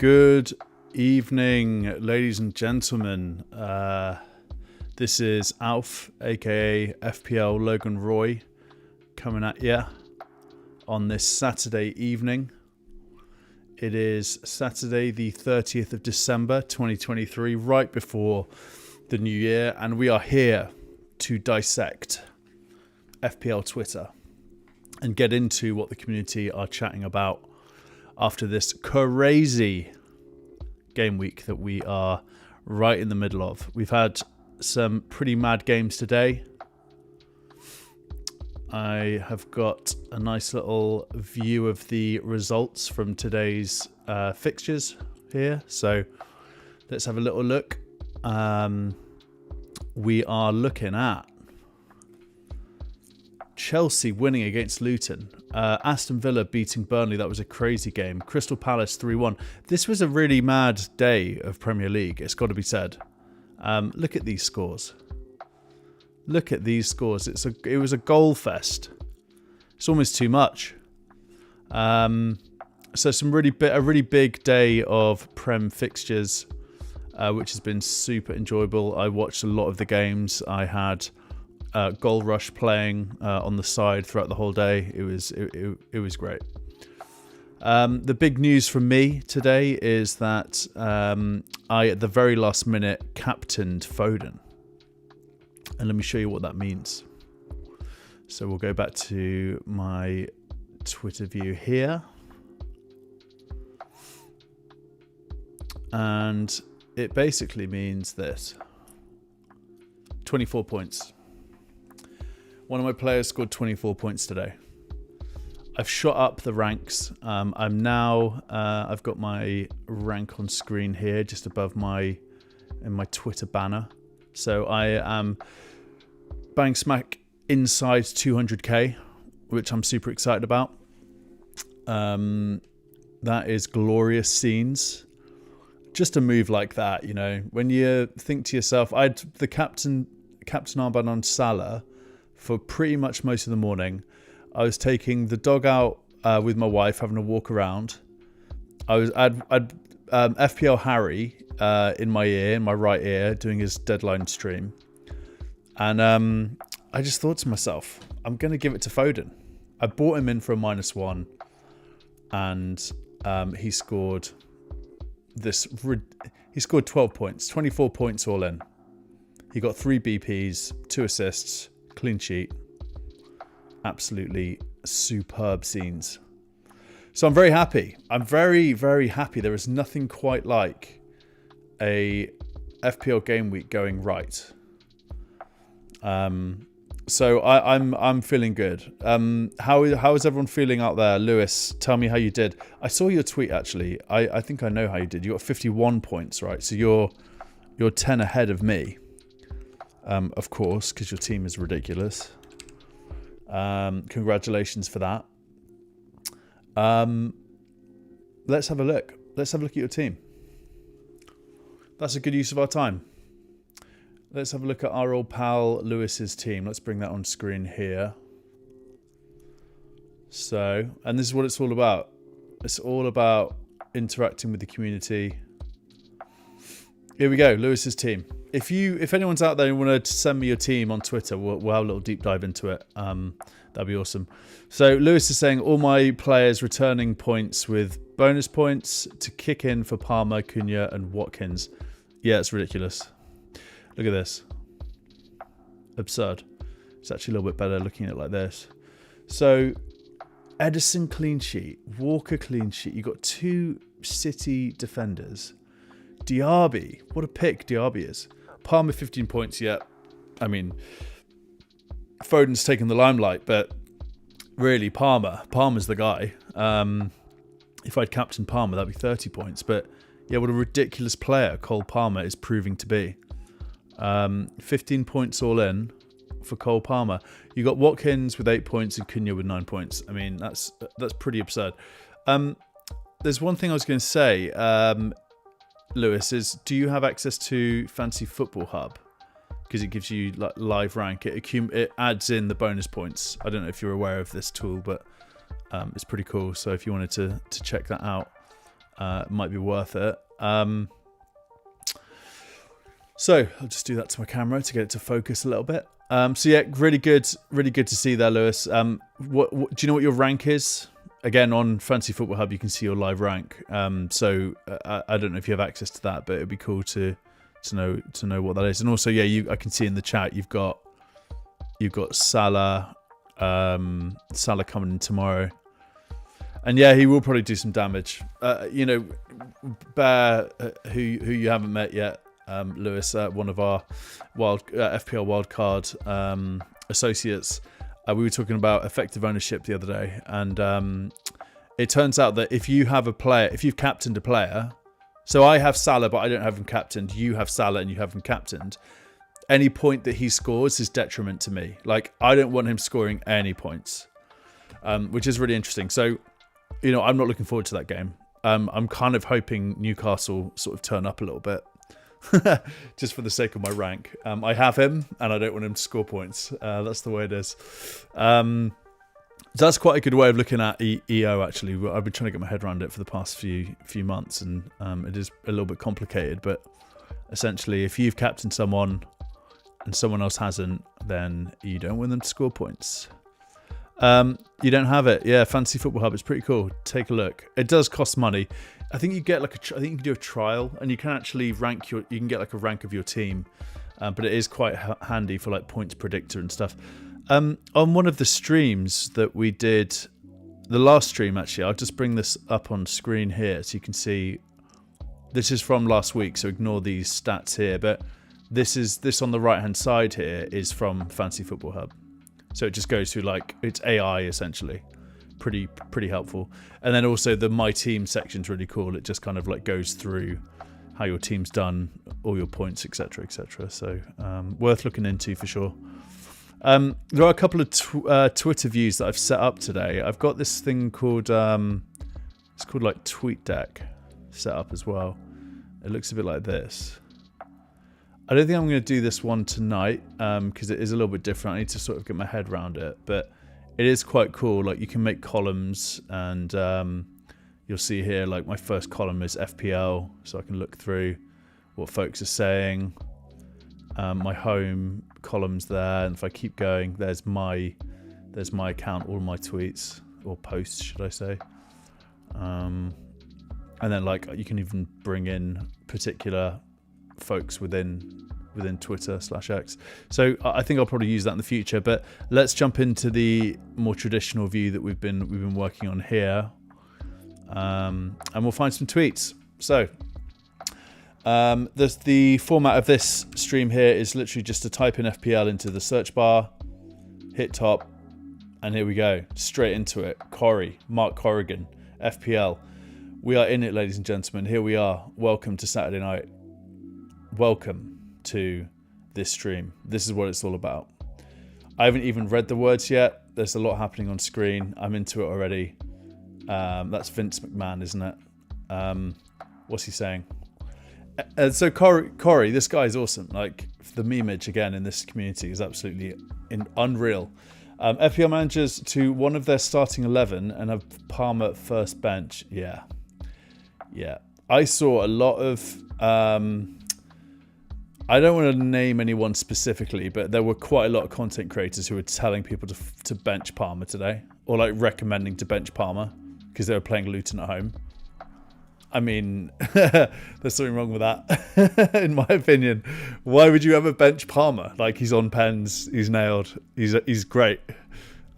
Good evening, ladies and gentlemen. This is Alf, aka FPL Logan Roy, coming at you on this Saturday evening. It is Saturday, the 30th of December, 2023, right before the new year, and we are here to dissect FPL Twitter and get into what the community are chatting about after this crazy game week that we are right in the middle of. We've had some pretty mad games today. I have got a nice little view of the results from today's fixtures here. So let's have a little look. We are looking at Chelsea winning against Luton. Aston Villa beating Burnley. That was a crazy game. Crystal Palace 3-1. This was a really mad day of Premier League, it's got to be said. Look at these scores. Look at these scores. It was a goal fest. It's almost too much. So a really big day of Prem fixtures, which has been super enjoyable. I watched a lot of the games. I had Goal Rush playing on the side throughout the whole day. It was great. The big news from me today is that I, at the very last minute, captained Foden. And let me show you what that means. So we'll go back to my Twitter view here. And it basically means this. 24 points. One of my players scored 24 points today. I've shot up the ranks. I'm now, I've got my rank on screen here, just above in my Twitter banner. So I am bang smack inside 200k, which I'm super excited about. That is glorious scenes. Just a move like that, you know, when you think to yourself, I had the captain armband on Salah for pretty much most of the morning. I was taking the dog out with my wife, having a walk around. I'd FPL Harry in my right ear, doing his deadline stream. And I just thought to myself, I'm going to give it to Foden. I bought him in for a -1, and he scored he scored 12 points, 24 points all in. He got 3 BPs, 2 assists, clean sheet. Absolutely superb scenes. So I'm very happy. I'm very, very happy. There is nothing quite like a FPL game week going right. So I'm feeling good. How is everyone feeling out there? Lewis, tell me how you did. I saw your tweet actually. I think I know how you did. You got 51 points, right? So you're 10 ahead of me. Of course, because your team is ridiculous. Congratulations for that. Let's have a look. Let's have a look at your team. That's a good use of our time. Let's have a look at our old pal Lewis's team. Let's bring that on screen here. So, and this is what it's all about. It's all about interacting with the community. Here we go, Lewis's team. If anyone's out there and want to send me your team on Twitter, we'll have a little deep dive into it. That'd be awesome. So Lewis is saying all my players returning points with bonus points to kick in for Palmer, Cunha, and Watkins. Yeah, it's ridiculous. Look at this. Absurd. It's actually a little bit better looking at it like this. So Edison clean sheet, Walker clean sheet. You got 2 City defenders. Diaby, what a pick Diaby is. Palmer 15 points, yeah. I mean, Foden's taken the limelight, but really Palmer's the guy. If I'd captained Palmer, that'd be 30 points. But yeah, what a ridiculous player Cole Palmer is proving to be. 15 points all in for Cole Palmer. You got Watkins with 8 points and Cunha with 9 points. I mean, that's pretty absurd. There's one thing I was going to say, Lewis, is do you have access to Fantasy Football Hub? Because it gives you like live rank. It adds in the bonus points. I don't know if you're aware of this tool, but it's pretty cool. So if you wanted to check that out, might be worth it. So I'll just do that to my camera to get it to focus a little bit. So yeah, really good to see there, Lewis. What do you know what your rank is? Again, on Fantasy Football Hub, you can see your live rank. So I don't know if you have access to that, but it'd be cool to know what that is. And also, yeah, I can see in the chat you've got Salah, Salah coming in tomorrow, and yeah, he will probably do some damage. Bear, who you haven't met yet, Lewis, one of our FPL wildcard associates. We were talking about effective ownership the other day, and it turns out that if you've captained a player, so I have Salah, but I don't have him captained. You have Salah and you have him captained. Any point that he scores is detriment to me. Like, I don't want him scoring any points, which is really interesting. So, I'm not looking forward to that game. I'm kind of hoping Newcastle sort of turn up a little bit. Just for the sake of my rank. I have him and I don't want him to score points. That's the way it is. So that's quite a good way of looking at EO, actually. I've been trying to get my head around it for the past few months, and it is a little bit complicated, but essentially if you've captained someone and someone else hasn't, then you don't want them to score points. You don't have it. Yeah, Fantasy Football Hub. It's pretty cool. Take a look. It does cost money. I think you get I think you can do a trial, and you can actually you can get like a rank of your team, but it is quite handy for like points predictor and stuff. On one of the streams that we did, the last stream actually, I'll just bring this up on screen here so you can see. This is from last week, so ignore these stats here, but this on the right hand side here is from Fantasy Football Hub. So it just goes through it's AI essentially. Pretty helpful. And then also the My Team section's really cool. It just kind of goes through how your team's done, all your points, etc., etc. So worth looking into for sure. There are a couple of Twitter views that I've set up today. I've got this thing called it's called TweetDeck set up as well. It looks a bit like this. I don't think I'm going to do this one tonight because it is a little bit different. I need to sort of get my head around it, but it is quite cool. You can make columns, and you'll see here my first column is FPL, so I can look through what folks are saying. My home column's there, and if I keep going, there's my account, all my tweets or posts, should I say? And then you can even bring in particular folks within Twitter/X. So I think I'll probably use that in the future, but let's jump into the more traditional view that we've been working on here, and we'll find some tweets. So the format of this stream here is literally just to type in FPL into the search bar, hit top, and here we go, straight into it. Mark Corrigan, FPL. We are in it, ladies and gentlemen. Here we are. Welcome to Saturday night. Welcome to this stream. This is what it's all about. I haven't even read the words yet. There's a lot happening on screen. I'm into it already. That's Vince McMahon, isn't it? What's he saying? So Corey, this guy is awesome. The memeage again in this community is absolutely unreal. FPL managers to one of their starting 11 and have Palmer first bench. Yeah. I saw a lot of I don't want to name anyone specifically, but there were quite a lot of content creators who were telling people to bench Palmer today, or recommending to bench Palmer because they were playing Luton at home. I mean, there's something wrong with that, in my opinion. Why would you ever bench Palmer? He's on pens, he's nailed, he's great.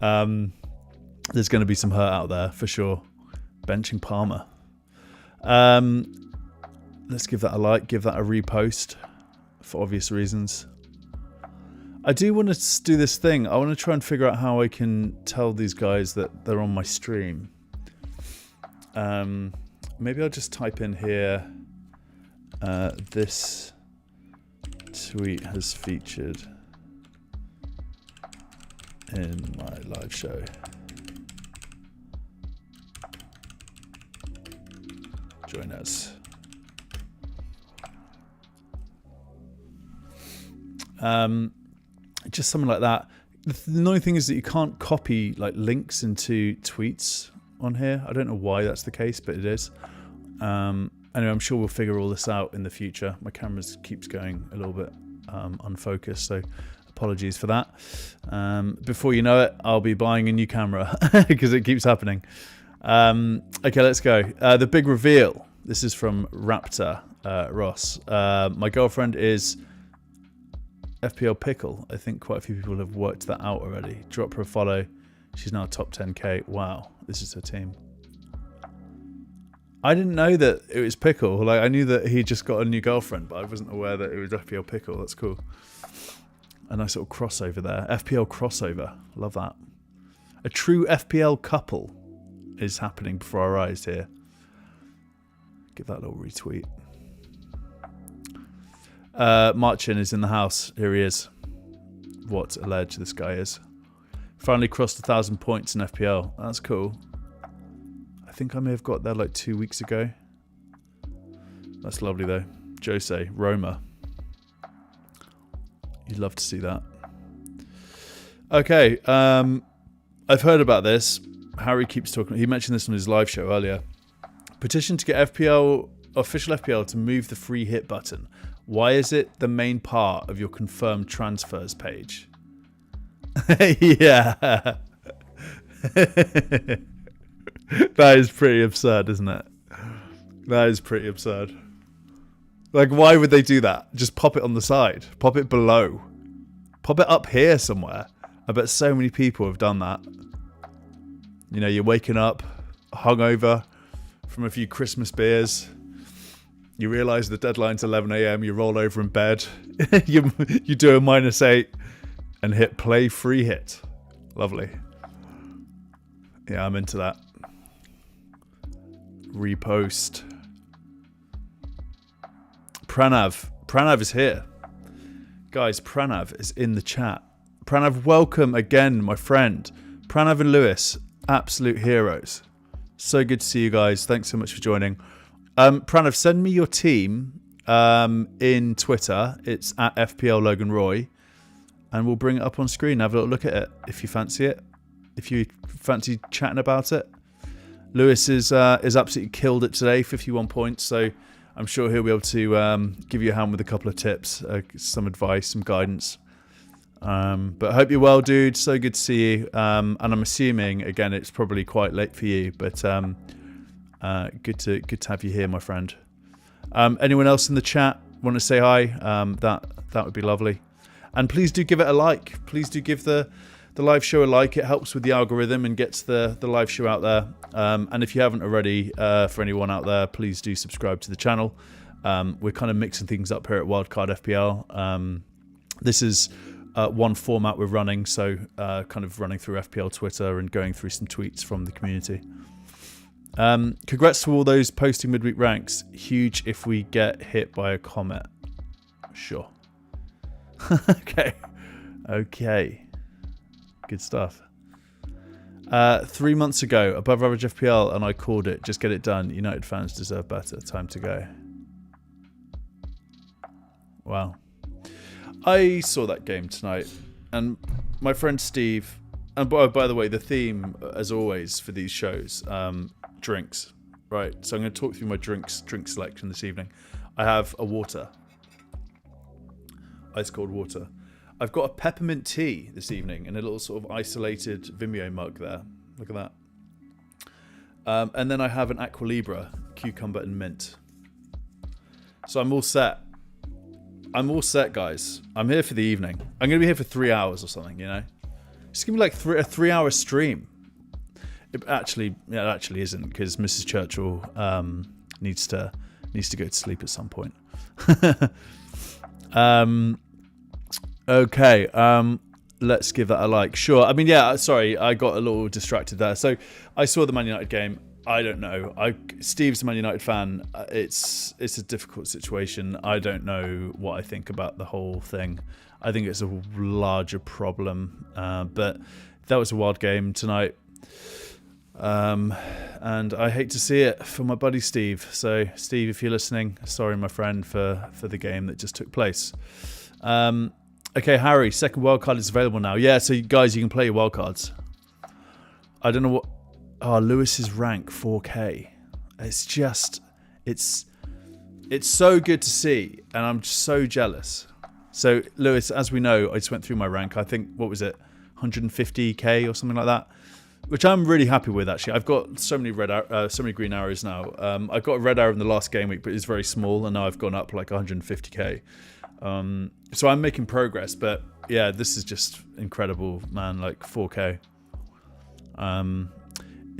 There's going to be some hurt out there for sure. Benching Palmer. Let's give that a like, give that a repost. For obvious reasons. I do want to do this thing. I want to try and figure out how I can tell these guys that they're on my stream. Maybe I'll just type in here, this tweet has featured in my live show. Join us. Just something like that. The annoying thing is that you can't copy links into tweets on here. I don't know why that's the case, but it is. Anyway, I'm sure we'll figure all this out in the future. My camera keeps going a little bit unfocused, so apologies for that. Before you know it, I'll be buying a new camera because it keeps happening. Okay, let's go. The big reveal. This is from Raptor Ross. My girlfriend is FPL Pickle. I think quite a few people have worked that out already. Drop her a follow. She's now top 10k. Wow, this is her team. I didn't know that it was Pickle. Like, I knew that he just got a new girlfriend, but I wasn't aware that it was FPL Pickle. That's cool. A nice little crossover there. FPL crossover. Love that. A true FPL couple is happening before our eyes here. Give that a little retweet. Marchin is in the house. Here he is. What a ledge this guy is. Finally crossed 1,000 points in FPL. That's cool. I think I may have got there like 2 weeks ago. That's lovely though. Jose, Roma. You'd love to see that. Okay, I've heard about this. Harry keeps talking. He mentioned this on his live show earlier. Petition to get FPL, official FPL, to move the free hit button. Why is it the main part of your confirmed transfers page? Yeah. That is pretty absurd, isn't it? That is pretty absurd. Like, why would they do that? Just pop it on the side. Pop it below. Pop it up here somewhere. I bet so many people have done that. You know, you're waking up hungover from a few Christmas beers. You realise the deadline's 11 a.m. You roll over in bed. you do a -8 and hit play free hit. Lovely. Yeah, I'm into that. Repost. Pranav is here. Guys, Pranav is in the chat. Pranav, welcome again, my friend. Pranav and Lewis, absolute heroes. So good to see you guys. Thanks so much for joining. Pranav, send me your team in Twitter. It's at FPL Logan Roy. And we'll bring it up on screen. Have a little look at it if you fancy it. If you fancy chatting about it. Lewis is absolutely killed it today, 51 points. So I'm sure he'll be able to give you a hand with a couple of tips, some advice, some guidance. But I hope you're well, dude. So good to see you. And I'm assuming, again, it's probably quite late for you, but good to have you here, my friend. Anyone else in the chat want to say hi? That would be lovely. And please do give it a like. Please do give the live show a like. It helps with the algorithm and gets the live show out there. And if you haven't already, for anyone out there, please do subscribe to the channel. We're kind of mixing things up here at Wildcard FPL. This is one format we're running, so kind of running through FPL Twitter and going through some tweets from the community. Congrats to all those posting midweek ranks. Huge if we get hit by a comet. Sure. Okay. Good stuff. 3 months ago, above average FPL, and I called it. Just get it done. United fans deserve better. Time to go. Wow. I saw that game tonight, and my friend Steve, and by the way, the theme, as always, for these shows, drinks, right? So I'm going to talk through my drink selection this evening. I have a water, ice cold water. I've got a peppermint tea this evening in a little sort of isolated Vimeo mug there. Look at that. And then I have an Aqua Libra, cucumber and mint. So I'm all set. I'm all set, guys. I'm here for the evening. I'm going to be here for 3 hours or something, you know? It's going to be like a 3-hour stream. It actually isn't, because Mrs. Churchill needs to go to sleep at some point. Okay, let's give that a like. Sure. I mean, yeah, sorry, I got a little distracted there. So I saw the Man United game. I don't know. Steve's a Man United fan. It's a difficult situation. I don't know what I think about the whole thing. I think it's a larger problem. But that was a wild game tonight. And I hate to see it for my buddy Steve. So, Steve, if you're listening, sorry, my friend, for the game that just took place. Okay, Harry, second wildcard is available now. Yeah, so guys, you can play your wildcards. I don't know what... Oh, Lewis's rank, 4K. It's just It's so good to see, and I'm just so jealous. So, Lewis, as we know, I just went through my rank. I think, what was it, 150k or something like that, which I'm really happy with, actually. I've got so many so many green arrows now. I got a red arrow in the last game week, but it's very small, and now I've gone up like 150k. So I'm making progress, but yeah, this is just incredible, man. Like 4k.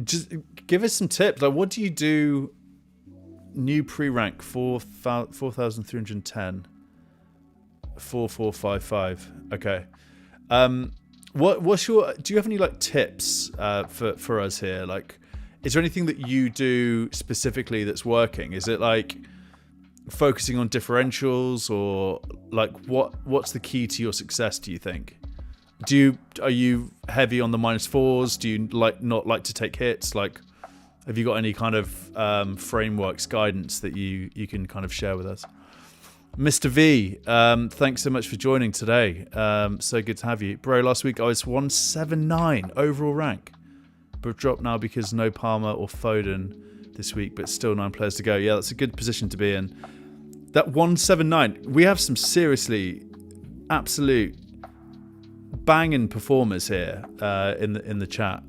Just give us some tips. Like, what do you do? New pre-rank 4,310. 4455. Okay. What's your? Do you have any like tips for us here? Like, is there anything that you do specifically that's working? Is it like focusing on differentials, or like what's the key to your success, do you think? Are you heavy on the -4s? Do you not like to take hits? Like, have you got any kind of frameworks, guidance that you can kind of share with us? Mr. V, thanks so much for joining today. So good to have you. Bro, last week I was 179 overall rank, but dropped now because no Palmer or Foden this week, but still 9 players to go. Yeah, that's a good position to be in. That 179, we have some seriously absolute banging performers here in the chat.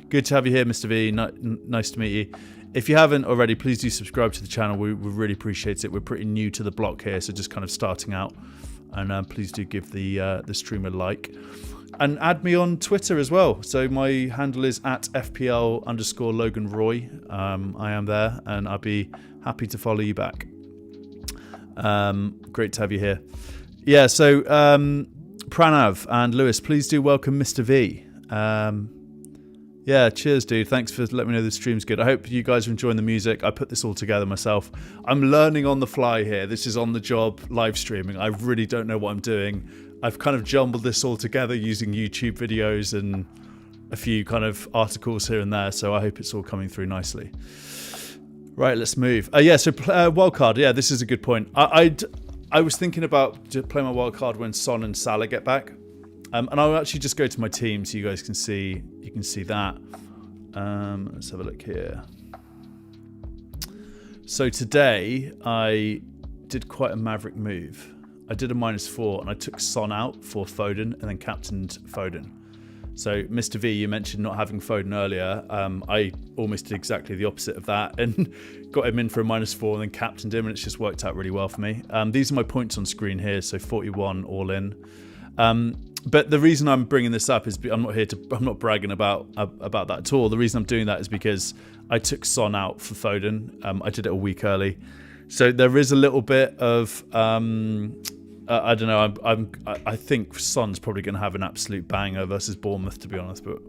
Good to have you here, Mr. V. Nice to meet you. If you haven't already, please do subscribe to the channel. We really appreciate it. We're pretty new to the block here, so just kind of starting out. And please do give the stream a like. And add me on Twitter as well. So my handle is @FPL_Logan Roy. I am there, and I'll be happy to follow you back. Great to have you here. Yeah, so Pranav and Lewis, please do welcome Mr. V. Yeah, cheers, dude. Thanks for letting me know the stream's good. I hope you guys are enjoying the music. I put this all together myself. I'm learning on the fly here. This is on the job live streaming. I really don't know what I'm doing. I've kind of jumbled this all together using YouTube videos and a few kind of articles here and there, so I hope it's all coming through nicely. Right, let's move. Yeah, so wildcard. Yeah, this is a good point. I was thinking about playing my wildcard when Son and Salah get back. And I'll actually just go to my team so you guys can see. You can see that. Let's have a look here. So today I did quite a maverick move. I did a -4 and I took Son out for Foden and then captained Foden. So Mr. V, you mentioned not having Foden earlier. I almost did exactly the opposite of that and got him in for a -4 and then captained him, and it's just worked out really well for me. These are my points on screen here, so 41 all in. But the reason I'm bringing this up is I'm not bragging about that at all. The reason I'm doing that is because I took Son out for Foden. I did it a week early, so there is a little bit of I don't know. I think Son's probably going to have an absolute banger versus Bournemouth, to be honest, but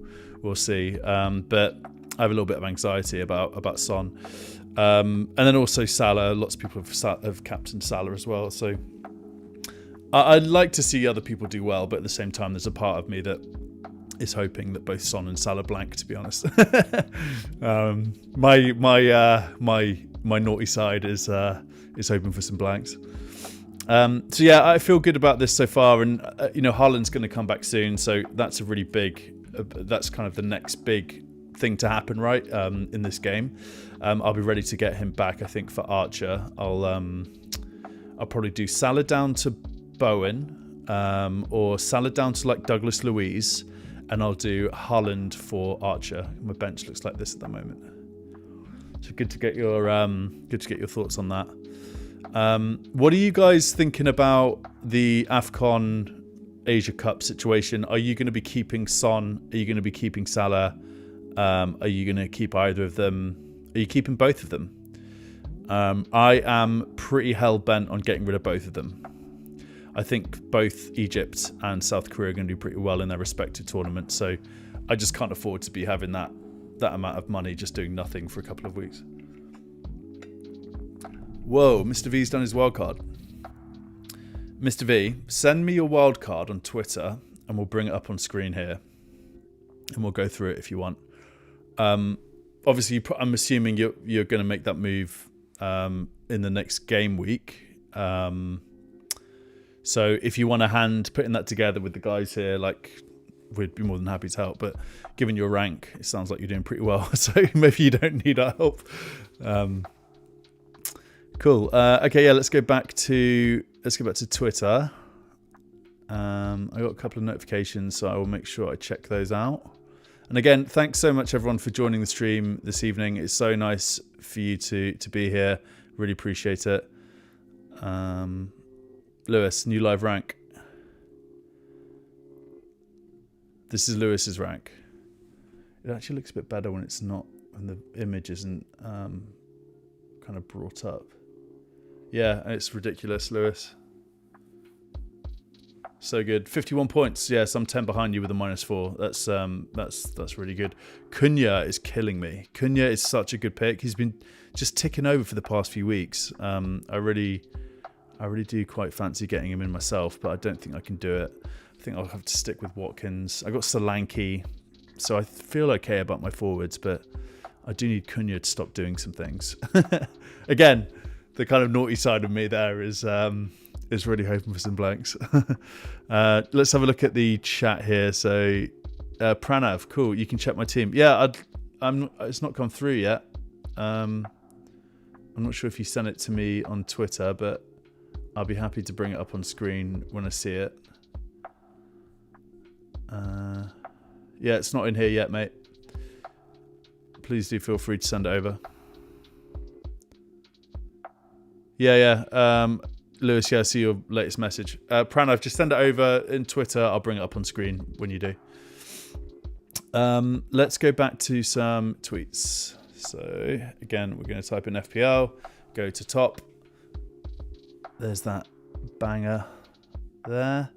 we'll see. But I have a little bit of anxiety about Son, and then also Salah. Lots of people have captained Salah as well, so. I'd like to see other people do well, but at the same time, there's a part of me that is hoping that both Son and Salah blank, to be honest. My naughty side is hoping for some blanks. So yeah, I feel good about this so far, and Haaland's going to come back soon, so that's a really big. That's kind of the next big thing to happen, right? In this game, I'll be ready to get him back. I think for Archer, I'll probably do Salah down to Bowen, or Salah down to like Douglas Luiz, and I'll do Haaland for Archer. My bench looks like this at the moment. So good to get your thoughts on that. What are you guys thinking about the AFCON Asia Cup situation? Are you going to be keeping Son? Are you going to be keeping Salah? Are you going to keep either of them? Are you keeping both of them? I am pretty hell bent on getting rid of both of them. I think both Egypt and South Korea are going to do pretty well in their respective tournaments, so I just can't afford to be having that amount of money just doing nothing for a couple of weeks. Whoa, Mr. V's done his wildcard. Mr. V, send me your wildcard on Twitter and we'll bring it up on screen here and we'll go through it if you want. Obviously, I'm assuming you're going to make that move in the next game week. So if you want a hand putting that together with the guys here, like, we'd be more than happy to help. But given your rank, it sounds like you're doing pretty well. So maybe you don't need our help. Cool. Okay, yeah, let's go back to Twitter. I got a couple of notifications, so I will make sure I check those out. And again, thanks so much everyone for joining the stream this evening. It's so nice for you to be here. Really appreciate it. Lewis, new live rank. This is Lewis's rank. It actually looks a bit better when it's not, when the image isn't kind of brought up. Yeah, it's ridiculous, Lewis. So good. 51 points. Yes, I'm 10 behind you with a -4. That's really good. Cunha is killing me. Cunha is such a good pick. He's been just ticking over for the past few weeks. I really do quite fancy getting him in myself, but I don't think I can do it. I think I'll have to stick with Watkins. I got Solanke, so I feel okay about my forwards, but I do need Cunha to stop doing some things. Again, the kind of naughty side of me there is really hoping for some blanks. Let's have a look at the chat here. So, Pranav, cool. You can check my team. Yeah, it's not come through yet. I'm not sure if you sent it to me on Twitter, but I'll be happy to bring it up on screen when I see it. Yeah, it's not in here yet, mate. Please do feel free to send it over. Yeah. Lewis, yeah, I see your latest message. Pranav, just send it over in Twitter. I'll bring it up on screen when you do. Let's go back to some tweets. So, again, we're going to type in FPL. Go to top. There's that banger there.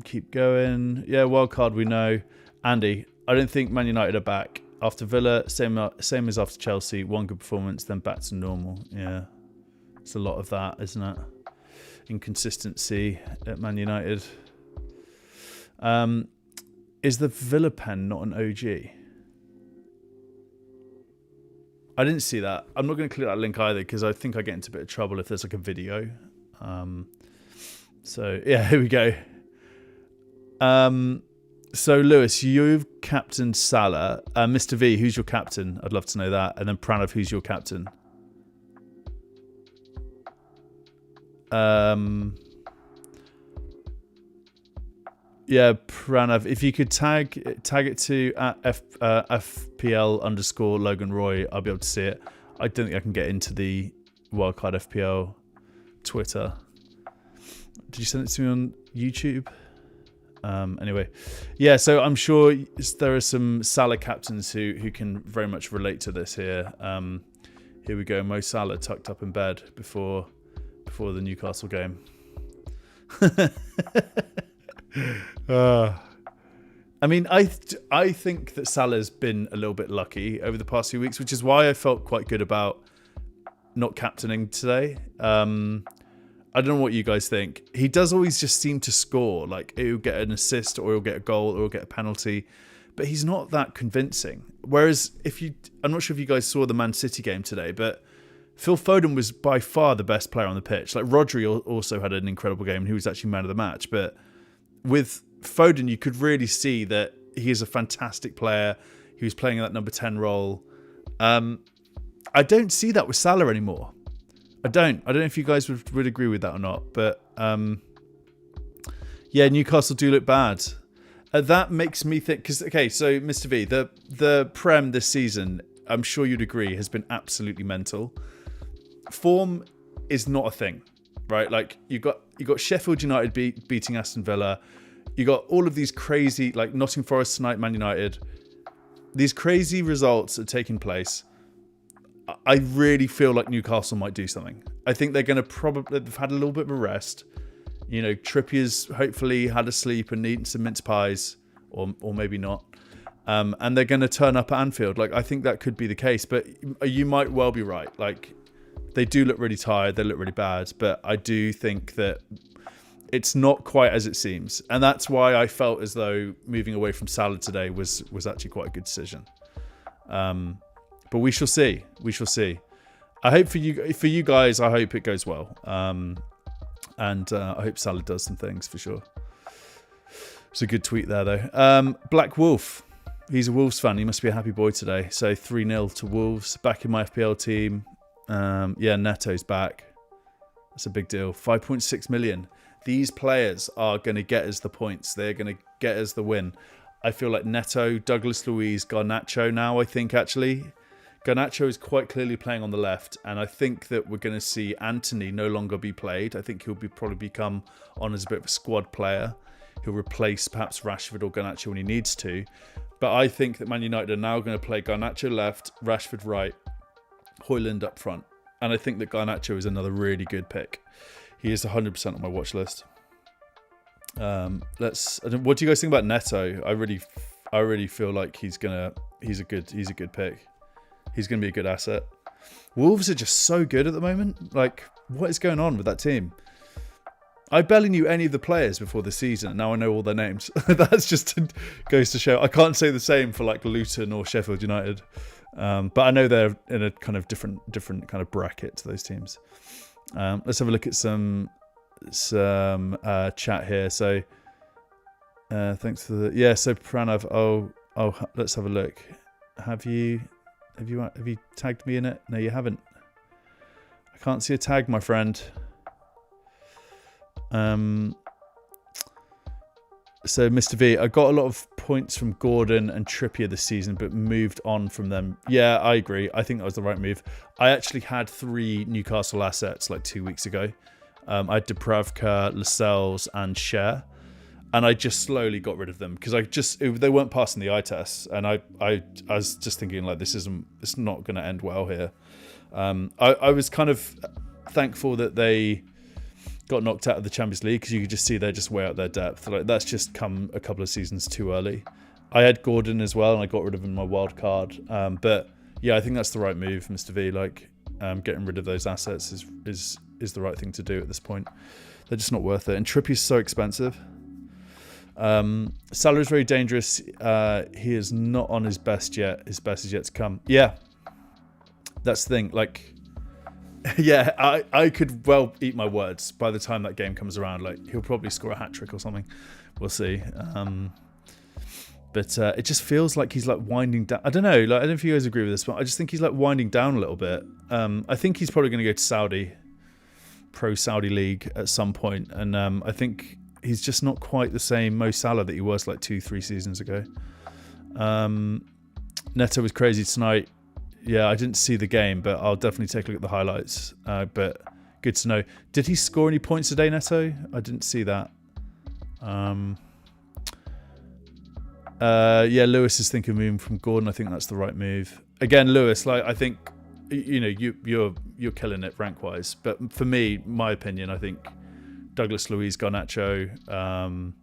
Keep going. Yeah, wildcard we know. Andy, I don't think Man United are back. After Villa, same as after Chelsea. One good performance, then back to normal. Yeah. It's a lot of that, isn't it? Inconsistency at Man United. Is the Villa pen not an OG? I didn't see that. I'm not going to click that link either because I think I get into a bit of trouble if there's like a video. So yeah, here we go. So Lewis, you've captained Salah. Mr. V, who's your captain? I'd love to know that. And then Pranav, who's your captain? Yeah, Pranav, if you could tag it to FPL _ Logan Roy, I'll be able to see it. I don't think I can get into the Wildcard FPL Twitter. Did you send it to me on YouTube? Anyway, yeah, so I'm sure there are some Salah captains who can very much relate to this here. Here we go, Mo Salah tucked up in bed before the Newcastle game. I mean, I think that Salah's been a little bit lucky over the past few weeks, which is why I felt quite good about not captaining today. I don't know what you guys think. He does always just seem to score. Like, he'll get an assist, or he'll get a goal, or he'll get a penalty. But he's not that convincing. Whereas, I'm not sure if you guys saw the Man City game today, but Phil Foden was by far the best player on the pitch. Like, Rodri also had an incredible game, and he was actually man of the match. But with Foden, you could really see that he is a fantastic player. He was playing that number 10 role. I don't see that with Salah anymore. I don't know if you guys would agree with that or not. But yeah, Newcastle do look bad. That makes me think, because, okay, so Mr. V, the Prem this season, I'm sure you'd agree, has been absolutely mental. Form is not a thing, right? Like, you got Sheffield United beating Aston Villa. You got all of these crazy, like Nottingham Forest tonight, Man United. These crazy results are taking place. I really feel like Newcastle might do something. I think they're going to they've had a little bit of a rest. You know, Trippier's hopefully had a sleep and eaten some mince pies, or maybe not. And they're going to turn up at Anfield. Like, I think that could be the case, but you might well be right. Like, they do look really tired. They look really bad, but I do think that it's not quite as it seems. And that's why I felt as though moving away from Salah today was actually quite a good decision. But we shall see. We shall see. I hope for you guys, I hope it goes well. And I hope Salah does some things for sure. It's a good tweet there, though. Black Wolf. He's a Wolves fan. He must be a happy boy today. So 3-0 to Wolves. Back in my FPL team. Yeah, Neto's back. That's a big deal. 5.6 million. These players are going to get us the points. They're going to get us the win. I feel like Neto, Douglas Luiz, Garnacho now, I think, actually. Garnacho is quite clearly playing on the left, and I think that we're going to see Anthony no longer be played. I think he'll probably become on as a bit of a squad player. He'll replace perhaps Rashford or Garnacho when he needs to. But I think that Man United are now going to play Garnacho left, Rashford right, Højlund up front. And I think that Garnacho is another really good pick. He is 100% on my watch list. What do you guys think about Neto? I really feel like he's a good pick. He's going to be a good asset. Wolves are just so good at the moment. Like, what is going on with that team? I barely knew any of the players before the season. Now I know all their names. That's just goes to show. I can't say the same for like Luton or Sheffield United. But I know they're in a kind of different kind of bracket to those teams. Let's have a look at some chat here. So thanks for the so Pranav. Oh, let's have a look. Have you tagged me in it? No, you haven't. I can't see a tag, my friend. So Mr. V, I got a lot of points from Gordon and Trippier this season, but moved on from them. Yeah, I agree. I think that was the right move. I actually had 3 Newcastle assets like 2 weeks ago. I had Dubravka, Lascelles, and Cher, and I just slowly got rid of them because they weren't passing the eye test, and I was just thinking like it's not going to end well here. I was kind of thankful that they got knocked out of the Champions League because you could just see they're just way out their depth. Like that's just come a couple of seasons too early. I had Gordon as well, and I got rid of him in my wild card. But yeah, I think that's the right move, Mr. V. Like getting rid of those assets is the right thing to do at this point. They're just not worth it. And Trippier's so expensive. Salah's very dangerous. He is not on his best yet. His best is yet to come. Yeah, that's the thing. Like. Yeah, I could well eat my words by the time that game comes around. Like he'll probably score a hat-trick or something. We'll see. But it just feels like he's like winding down. I don't know. Like I don't know if you guys agree with this, but I just think he's like winding down a little bit. I think he's probably going to go to Saudi, pro Saudi league at some point, and I think he's just not quite the same Mo Salah that he was like 2-3 seasons ago. Neto was crazy tonight. Yeah, I didn't see the game, but I'll definitely take a look at the highlights. But good to know. Did he score any points today, Neto? I didn't see that. Yeah, Lewis is thinking of moving from Gordon. I think that's the right move. Again, Lewis, like I think you're killing it rank wise. But for me, my opinion, I think Douglas Luiz, Garnacho.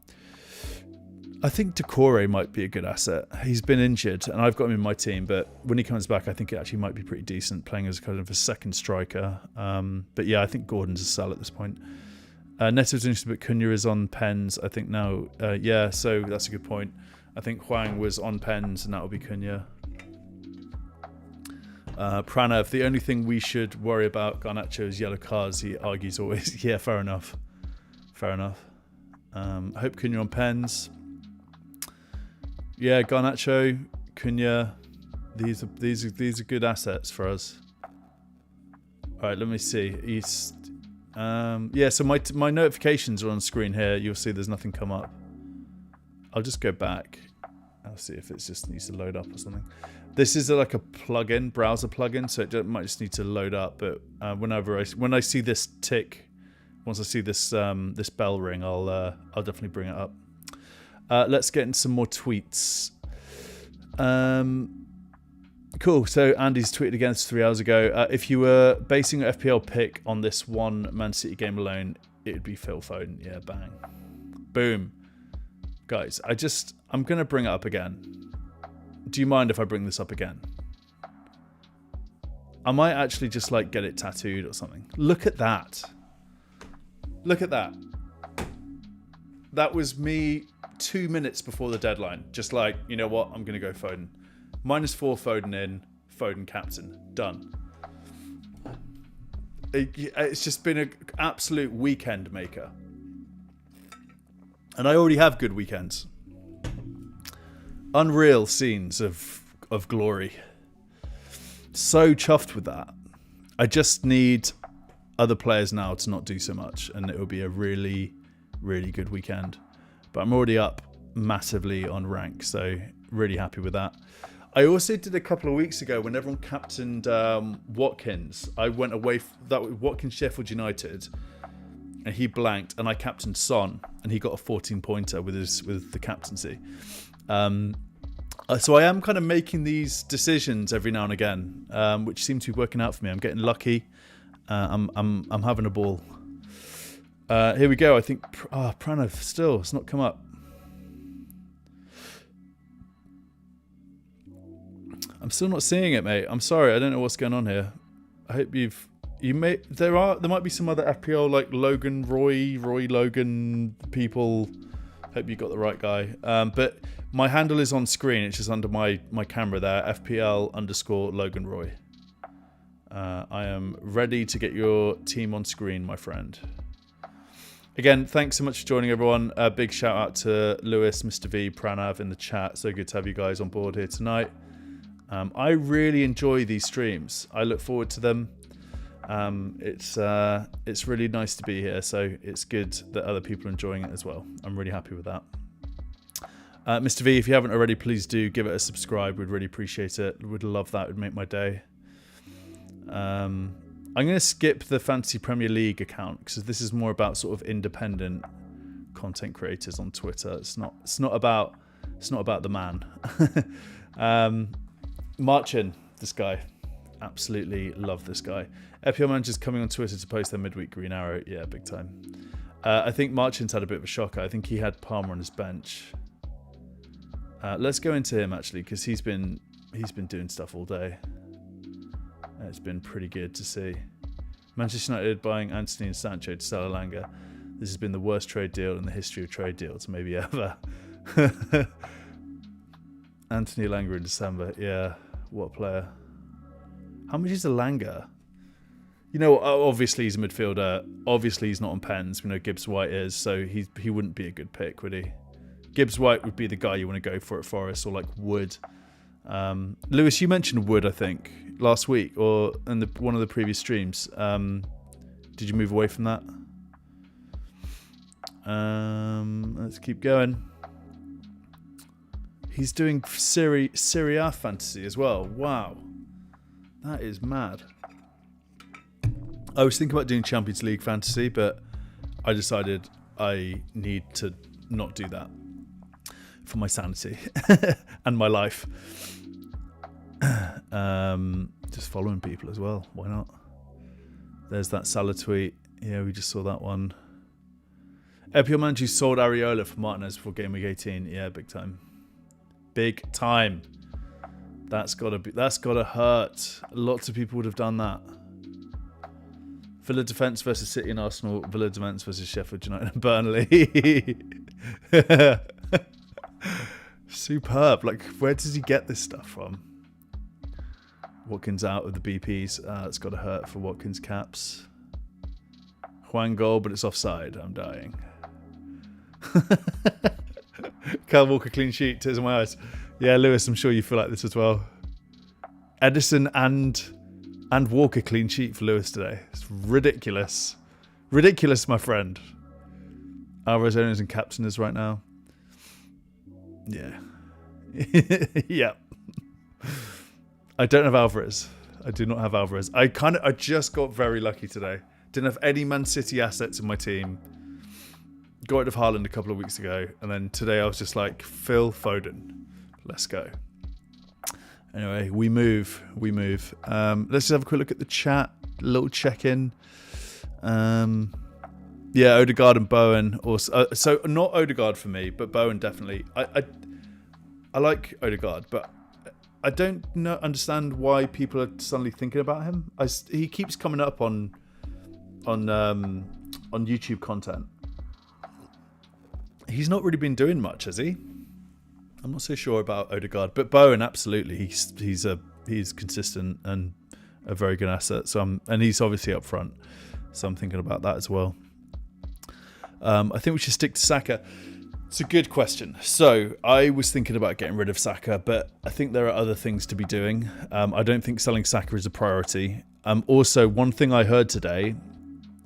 I think Decore might be a good asset. He's been injured, and I've got him in my team. But when he comes back, I think it actually might be pretty decent, playing as kind of a second striker. But yeah, I think Gordon's a sell at this point. Neto's interesting, but Cunha is on pens, I think now. Yeah, so that's a good point. I think Hwang was on pens, and that will be Cunha. Pranav, the only thing we should worry about Garnacho is yellow cards. He argues always. Yeah, fair enough. Fair enough. I hope Cunha on pens. Yeah, Garnacho, Cunha, these are good assets for us. All right, let me see. Yeah, so my notifications are on screen here. You'll see there's nothing come up. I'll just go back. I'll see if it just needs to load up or something. This is like a plugin, browser plugin, so it might just need to load up. But when I see this tick, once I see this this bell ring, I'll definitely bring it up. Let's get into some more tweets. Cool. So Andy's tweeted again 3 hours ago. If you were basing your FPL pick on this one Man City game alone, it would be Phil Foden. Yeah, bang. Boom. Guys, I'm going to bring it up again. Do you mind if I bring this up again? I might actually just like get it tattooed or something. Look at that. Look at that. That was me 2 minutes before the deadline. Just like, you know what? I'm going to go Foden. -4 Foden in. Foden captain. Done. It's just been an absolute weekend maker. And I already have good weekends. Unreal scenes of glory. So chuffed with that. I just need other players now to not do so much, and it will be a really, really good weekend. But I'm already up massively on rank, so really happy with that. I also did a couple of weeks ago when everyone captained Watkins. I went away that Watkins Sheffield United, and he blanked, and I captained Son, and he got a 14-pointer with the captaincy. So I am kind of making these decisions every now and again, which seem to be working out for me. I'm getting lucky. I'm having a ball. Here we go. I think Pranav still it's not come up. I'm still not seeing it, mate. I'm sorry. I don't know what's going on here. I hope there might be some other FPL like Roy Logan people. Hope you got the right guy. But my handle is on screen. It's just under my camera there. FPL_Logan Roy. I am ready to get your team on screen, my friend. Again, thanks so much for joining, everyone. A big shout out to Lewis, Mr. V, Pranav in the chat. So good to have you guys on board here tonight. I really enjoy these streams. I look forward to them. It's really nice to be here, so it's good that other people are enjoying it as well. I'm really happy with that. Mr. V, if you haven't already, please do give it a subscribe. We'd really appreciate it. Would love that. It would make my day. I'm going to skip the Fantasy Premier League account because this is more about sort of independent content creators on Twitter. It's not about the man. Marchin, this guy. Absolutely love this guy. FPL managers coming on Twitter to post their midweek green arrow. Yeah, big time. I think Marchin's had a bit of a shocker. I think he had Palmer on his bench. Let's go into him actually, because he's been doing stuff all day. It's been pretty good to see. Manchester United buying Anthony and Sancho to sell Elanga. This has been the worst trade deal in the history of trade deals, maybe ever. Anthony Elanga in December. Yeah, what a player. How much is Elanga? You know, obviously he's a midfielder. Obviously he's not on pens. We know Gibbs White is, so he wouldn't be a good pick, would he? Gibbs White would be the guy you want to go for at Forest, or like Wood. Lewis, you mentioned Wood, I think, last week or in one of the previous streams. Did you move away from that? Let's keep going. He's doing Serie A fantasy as well. Wow. That is mad. I was thinking about doing Champions League fantasy, but I decided I need to not do that for my sanity and my life. Just following people as well. Why not? There's that Salah tweet. Yeah, we just saw that one. FPL manager sold Areola for Martinez before Gameweek 18. Yeah, big time. Big time. That's gotta hurt. Lots of people would have done that. Villa defence versus City and Arsenal. Villa defence versus Sheffield United and Burnley. Superb. Like, where does he get this stuff from? Watkins out of the BPs. It's got to hurt for Watkins caps. Juan goal, but it's offside. I'm dying. Kyle Walker clean sheet. Tears in my eyes. Yeah, Lewis, I'm sure you feel like this as well. Edison and Walker clean sheet for Lewis today. It's ridiculous. Ridiculous, my friend. Alvarez owners and captainers right now. Yeah. Yep. I don't have Alvarez. I do not have Alvarez. I just got very lucky today. Didn't have any Man City assets in my team. Got rid of Haaland a couple of weeks ago. And then today I was just like, Phil Foden. Let's go. Anyway, we move. Let's just have a quick look at the chat. A little check-in. Yeah, Odegaard and Bowen. Also, so not Odegaard for me, but Bowen definitely. I like Odegaard, but I don't understand why people are suddenly thinking about him. He keeps coming up on YouTube content. He's not really been doing much, has he? I'm not so sure about Odegaard, but Bowen absolutely. He's consistent and a very good asset. And he's obviously up front, so I'm thinking about that as well. I think we should stick to Saka. It's a good question. So I was thinking about getting rid of Saka, but I think there are other things to be doing. I don't think selling Saka is a priority. Also, one thing I heard today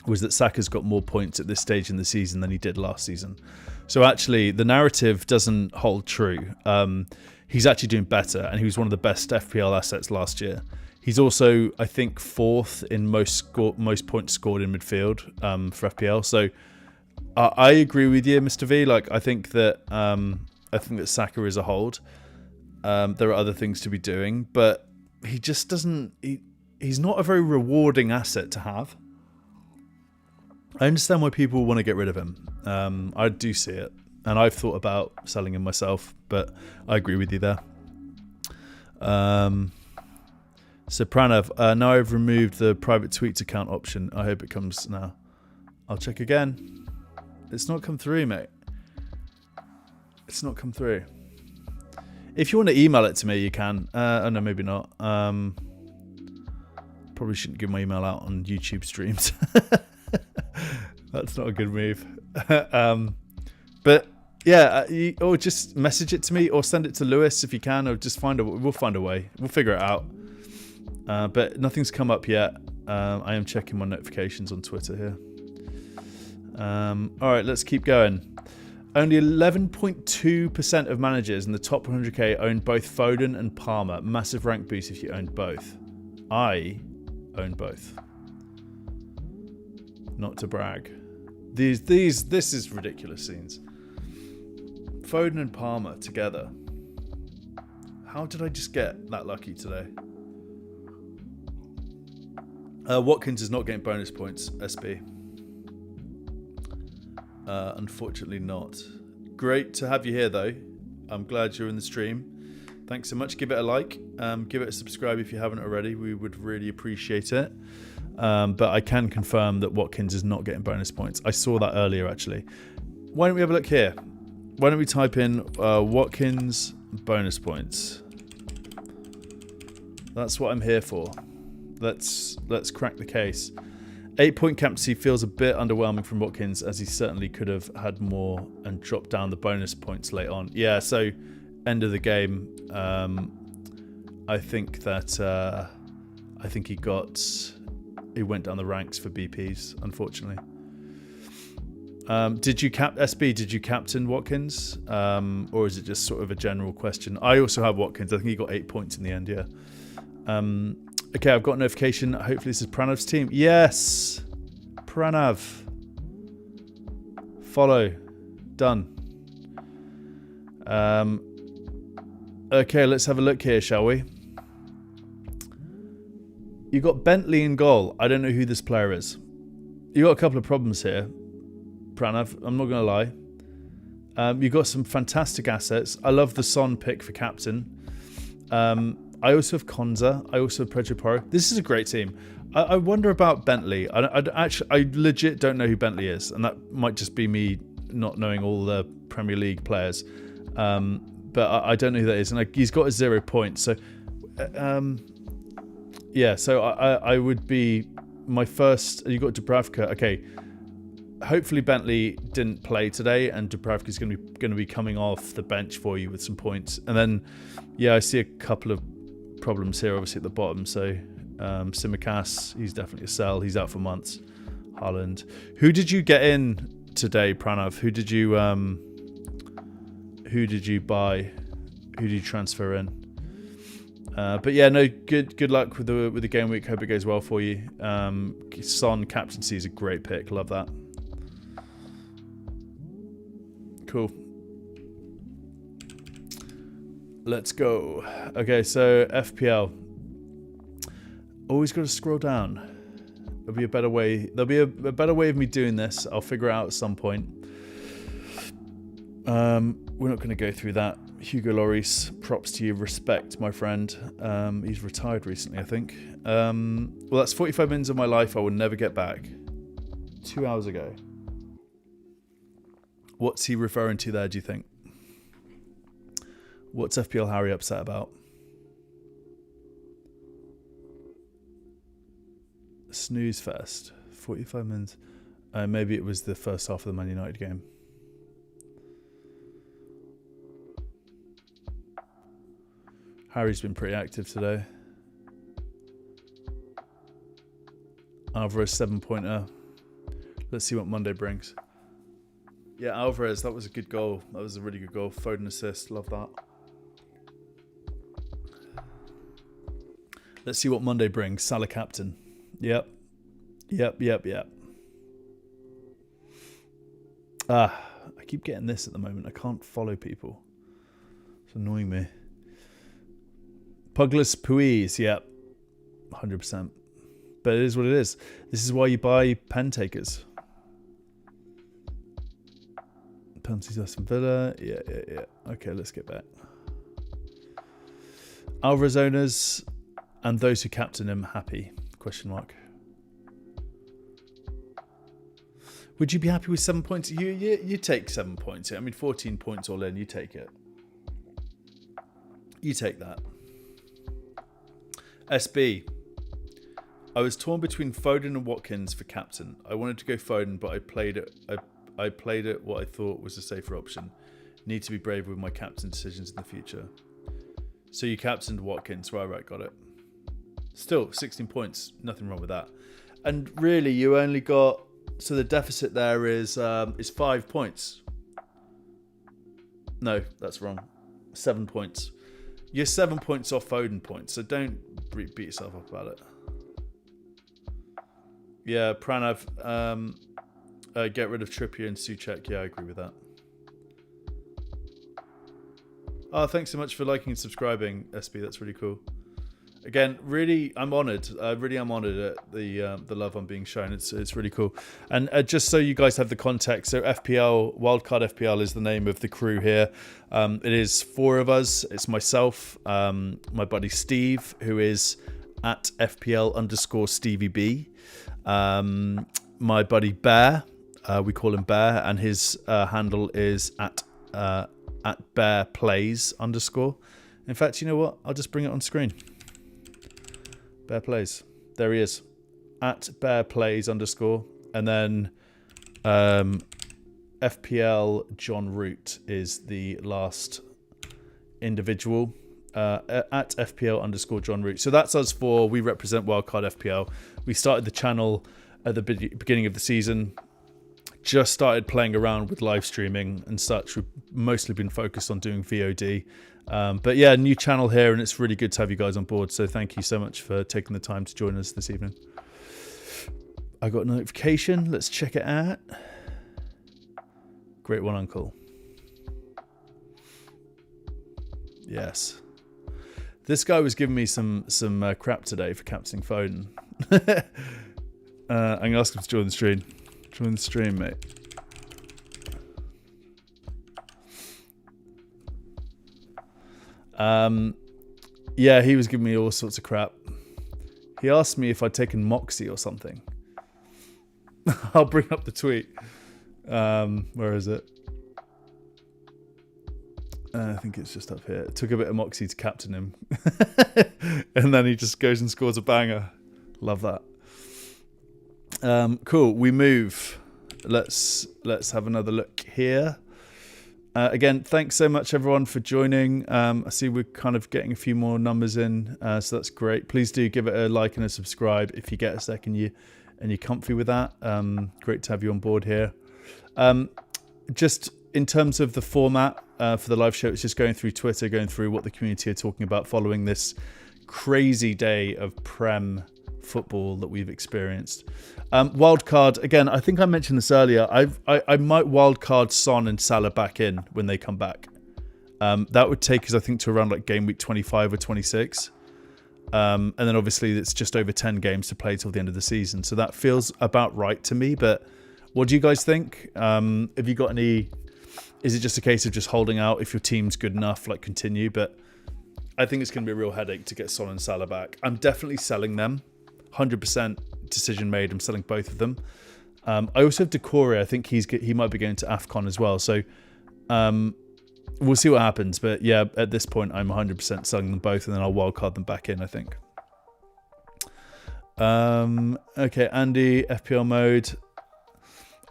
was that Saka's got more points at this stage in the season than he did last season. So actually, the narrative doesn't hold true. He's actually doing better, and he was one of the best FPL assets last year. He's also, I think, 4th in most points scored in midfield for FPL. So I agree with you, Mr. V. Like, I think that Saka is a hold. There are other things to be doing, but he just doesn't. He's not a very rewarding asset to have. I understand why people want to get rid of him. I do see it, and I've thought about selling him myself, but I agree with you there. So Pranav, now I've removed the private tweets account option. I hope it comes now. I'll check again. It's not come through, mate. It's not come through. If you want to email it to me, you can. Oh no, maybe not. Probably shouldn't give my email out on YouTube streams. That's not a good move. But yeah, or just message it to me, or send it to Lewis if you can, or just we'll find a way. We'll figure it out. But nothing's come up yet. I am checking my notifications on Twitter here. All right, let's keep going. Only 11.2% of managers in the top 100k own both Foden and Palmer. Massive rank boost if you owned both. I own both. Not to brag. This is ridiculous scenes. Foden and Palmer together. How did I just get that lucky today? Watkins is not getting bonus points, SB. Unfortunately not. Great to have you here though. I'm glad you're in the stream. Thanks so much. Give it a like. Give it a subscribe if you haven't already. We would really appreciate it. But I can confirm that Watkins is not getting bonus points. I saw that earlier actually. Why don't we have a look here? Why don't we type in Watkins bonus points? That's what I'm here for. Let's crack the case. 8-point captaincy feels a bit underwhelming from Watkins, as he certainly could have had more and dropped down the bonus points late on. Yeah, so end of the game, I think he went down the ranks for BPs, unfortunately. Did you captain Watkins, or is it just sort of a general question? I also have Watkins. I think he got 8 points in the end. Yeah. Okay, I've got a notification. Hopefully this is Pranav's team. Yes! Pranav. Follow. Done. Okay, let's have a look here, shall we? You got Bentley in goal. I don't know who this player is. You got a couple of problems here, Pranav. I'm not going to lie. You got some fantastic assets. I love the Son pick for captain. I also have Konza. I also have Pedro Porro. This is a great team. I wonder about Bentley. I legit don't know who Bentley is, and that might just be me not knowing all the Premier League players. But I don't know who that is, and he's got a 0 points. So, yeah. So I would be my first. You got Dubravka. Okay. Hopefully Bentley didn't play today, and Dubravka is going to be coming off the bench for you with some points. And then, yeah, I see a couple of problems here, obviously at the bottom. So Simicast, he's definitely a sell. He's out for months. Haaland. Who did you get in today, Pranav? Who did you buy? Who did you transfer in? But yeah, no, good luck with the game week. Hope it goes well for you. Son captaincy is a great pick. Love that. Cool. Let's go. Okay, so FPL. Always got to scroll down. There'll be a better way. There'll be a better way of me doing this. I'll figure it out at some point. We're not going to go through that. Hugo Lloris, props to you. Respect, my friend. He's retired recently, I think. Well, that's 45 minutes of my life I will never get back. 2 hours ago. What's he referring to there, do you think? What's FPL Harry upset about? Snooze fest. 45 minutes. Maybe it was the first half of the Man United game. Harry's been pretty active today. Alvarez 7-pointer. Let's see what Monday brings. Yeah, Alvarez, that was a good goal. That was a really good goal. Foden assist, love that. Let's see what Monday brings. Salah captain. Yep. I keep getting this at the moment. I can't follow people. It's annoying me. Pugless Puis, yep. 100%. But it is what it is. This is why you buy pen takers. Penalties Aston Villa. Yeah. Okay, let's get back. Alvarez owners and those who captain him happy? Question mark. Would you be happy with 7 points? You take 7 points. I mean, 14 points all in. You take it. You take that. SB. I was torn between Foden and Watkins for captain. I wanted to go Foden, but I played it what I thought was a safer option. Need to be brave with my captain decisions in the future. So you captained Watkins. Right, got it. Still, 16 points. Nothing wrong with that. And really, you only got... So the deficit there is 5 points. No, that's wrong. 7 points. You're 7 points off Foden points, so don't beat yourself up about it. Yeah, Pranav, get rid of Trippier and Souček. Yeah, I agree with that. Oh, thanks so much for liking and subscribing, SB. That's really cool. Again, really, I'm honoured. I really am honoured at the love I'm being shown. It's really cool. And just so you guys have the context, so FPL, Wildcard FPL is the name of the crew here. It is 4 of us. It's myself, my buddy Steve, who is at FPL_StevieB. My buddy Bear, we call him Bear, and his handle is at BearPlays_. In fact, you know what? I'll just bring it on screen. Bear Plays. There he is. At BearPlays_. And then FPL John Root is the last individual. At FPL _John Root. So that's us 4. We represent Wildcard FPL. We started the channel at the beginning of the season. Just started playing around with live streaming and such. We've mostly been focused on doing VOD. But yeah, new channel here, and it's really good to have you guys on board. So thank you so much for taking the time to join us this evening. I got a notification. Let's check it out. Great one, Uncle. Yes. This guy was giving me some crap today for captaining Foden. I'm going to ask him to join the stream. Join the stream, mate. Yeah, he was giving me all sorts of crap. He asked me if I'd taken Moxie or something. I'll bring up the tweet. Where is it? I think it's just up here. It took a bit of Moxie to captain him. And then he just goes and scores a banger. Love that. Cool. We move. Let's have another look here. Again, thanks so much everyone for joining. I see we're kind of getting a few more numbers in, so that's great. Please do give it a like and a subscribe if you get a second and you're comfy with that. Great to have you on board here. Just in terms of the format for the live show, it's just going through Twitter, going through what the community are talking about following this crazy day of Prem football that we've experienced. Wildcard, again, I think I mentioned this earlier. I might wildcard Son and Salah back in when they come back. That would take us, I think, to around like game week 25 or 26. And then obviously it's just over 10 games to play till the end of the season. So that feels about right to me. But what do you guys think? Have you got any... Is it just a case of just holding out if your team's good enough, like continue? But I think it's going to be a real headache to get Son and Salah back. I'm definitely selling them. 100% decision made. I'm selling both of them. I also have Decore. I think he might be going to AFCON as well. So we'll see what happens. But yeah, at this point, I'm 100% selling them both, and then I'll wildcard them back in, I think. Okay, Andy, FPL mode.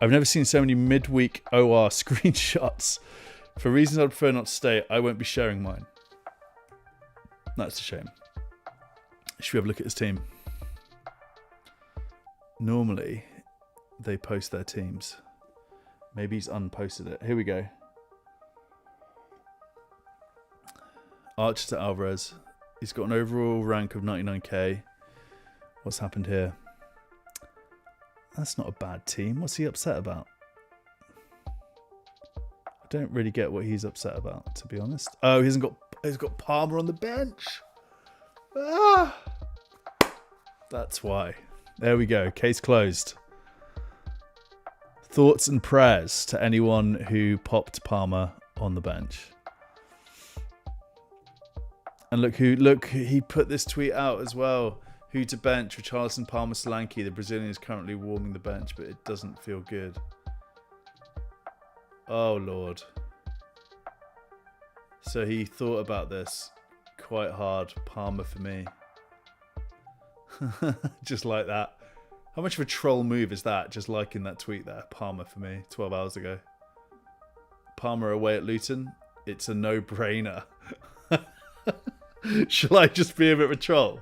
I've never seen so many midweek OR screenshots. For reasons I'd prefer not to stay, I won't be sharing mine. That's a shame. Should we have a look at his team? Normally, they post their teams. Maybe he's unposted it. Here we go. Archer to Alvarez. He's got an overall rank of 99k. What's happened here? That's not a bad team. What's he upset about? I don't really get what he's upset about, to be honest. Oh, he's got Palmer on the bench. Ah! That's why. There we go. Case closed. Thoughts and prayers to anyone who popped Palmer on the bench. And look, he put this tweet out as well. Who to bench? Richarlison, Palmer, Solanke. The Brazilian is currently warming the bench, but it doesn't feel good. Oh, Lord. So he thought about this quite hard. Palmer for me. Just like that. How much of a troll move is that? Just liking that tweet there. Palmer for me. 12 hours ago. Palmer away at Luton. It's a no-brainer. Shall I just be a bit of a troll?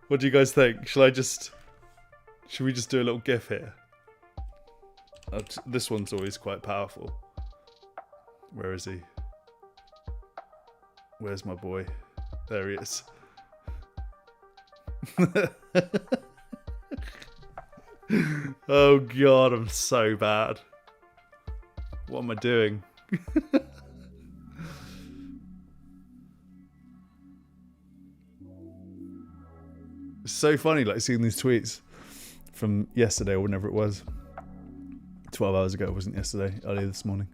What do you guys think? Should we just do a little gif here? This one's always quite powerful. Where is he? Where's my boy? There he is. Oh God, I'm so bad. What am I doing? It's so funny, like seeing these tweets from yesterday or whenever it was. 12 hours ago, it wasn't yesterday, earlier this morning.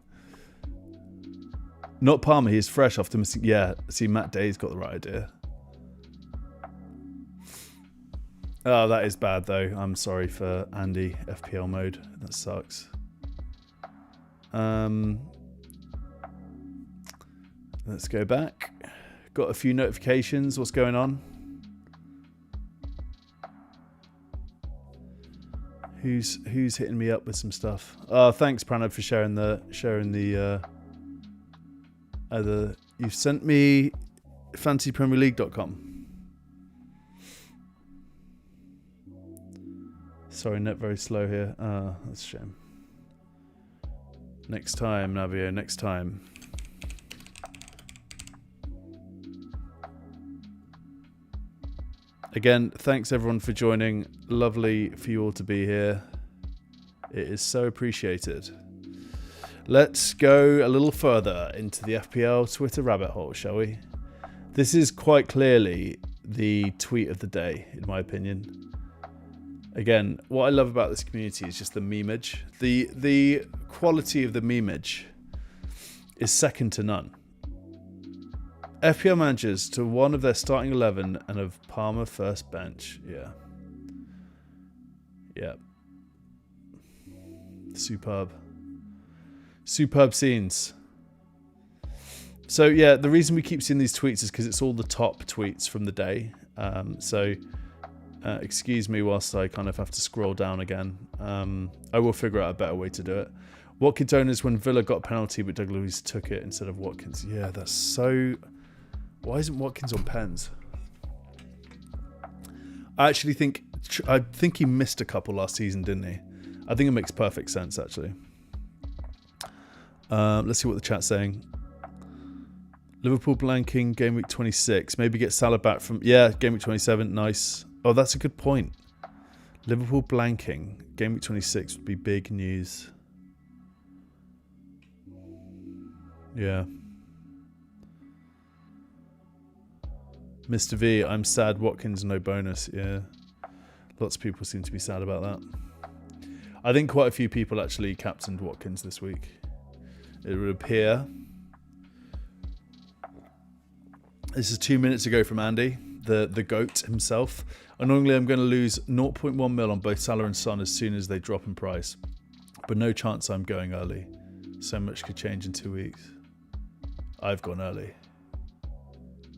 Not Palmer, he is fresh after missing. Yeah, see, Matt Day's got the right idea. Oh, that is bad though. I'm sorry for Andy, FPL mode. That sucks. Let's go back. Got a few notifications. What's going on? Who's hitting me up with some stuff? Oh, thanks, Pranav, for sharing the you've sent me fantasypremierleague.com. Sorry, net very slow here. That's a shame. Next time, Navio, next time. Again, thanks everyone for joining. Lovely for you all to be here. It is so appreciated. Let's go a little further into the FPL Twitter rabbit hole, shall we? This is quite clearly the tweet of the day, in my opinion. Again, what I love about this community is just the memeage. The quality of the memeage is second to none. FPL managers to one of their starting 11 and of Palmer first bench. Yeah. Yeah. Superb. Superb scenes. So yeah, the reason we keep seeing these tweets is because it's all the top tweets from the day. Excuse me whilst I kind of have to scroll down again. I will figure out a better way to do it. Watkins owners when Villa got a penalty but Doug Luiz took it instead of Watkins. Yeah, that's so... Why isn't Watkins on pens? I think he missed a couple last season, didn't he? I think it makes perfect sense, actually. Let's see what the chat's saying. Liverpool blanking game week 26. Maybe get Salah back from... Yeah, game week 27. Nice. Oh, that's a good point. Liverpool blanking game week 26 would be big news. Yeah. Mr. V, I'm sad Watkins no bonus. Yeah. Lots of people seem to be sad about that. I think quite a few people actually captained Watkins this week. It would appear. This is 2 minutes ago from Andy, the GOAT himself. Annoyingly, I'm going to lose 0.1 mil on both Salah and Son as soon as they drop in price. But no chance I'm going early. So much could change in 2 weeks. I've gone early.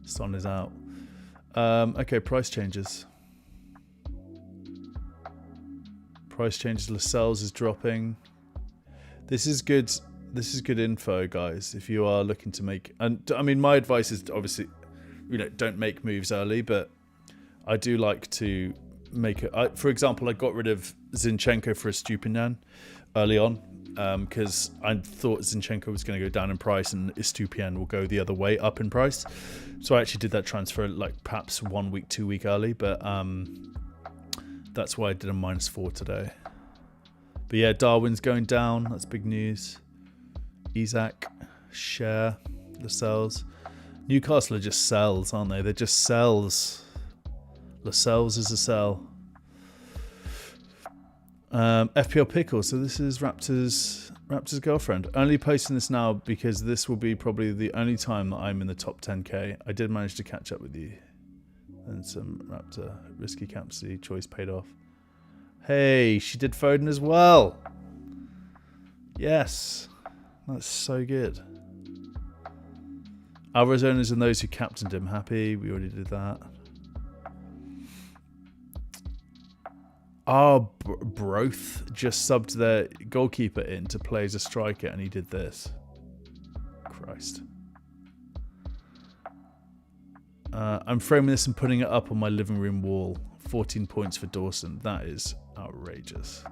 Son is out. Okay, price changes. Price changes. Lascelles is dropping. This is good. This is good info, guys. If you are looking to make, and I mean, my advice is obviously don't make moves early, but I do like to make it. For example, I got rid of Zinchenko for a Estupiñán early on because I thought Zinchenko was going to go down in price and Estupiñán will go the other way up in price. So I actually did that transfer like perhaps 1 week, 2 week early, but that's why I did a -4 today. But yeah, Darwin's going down. That's big news. Isak, Cher, Lascelles. Newcastle are just sells, aren't they? They're just sells. Lascelles is a sell. FPL Pickle. So this is Raptor's girlfriend. Only posting this now because this will be probably the only time that I'm in the top 10k. I did manage to catch up with you. And some Raptor risky capacity choice paid off. Hey, she did Foden as well. Yes. That's so good. Alvarez owners and those who captained him happy. We already did that. Oh, Broth just subbed their goalkeeper in to play as a striker, and he did this. Christ. I'm framing this and putting it up on my living room wall. 14 points for Dawson. That is outrageous.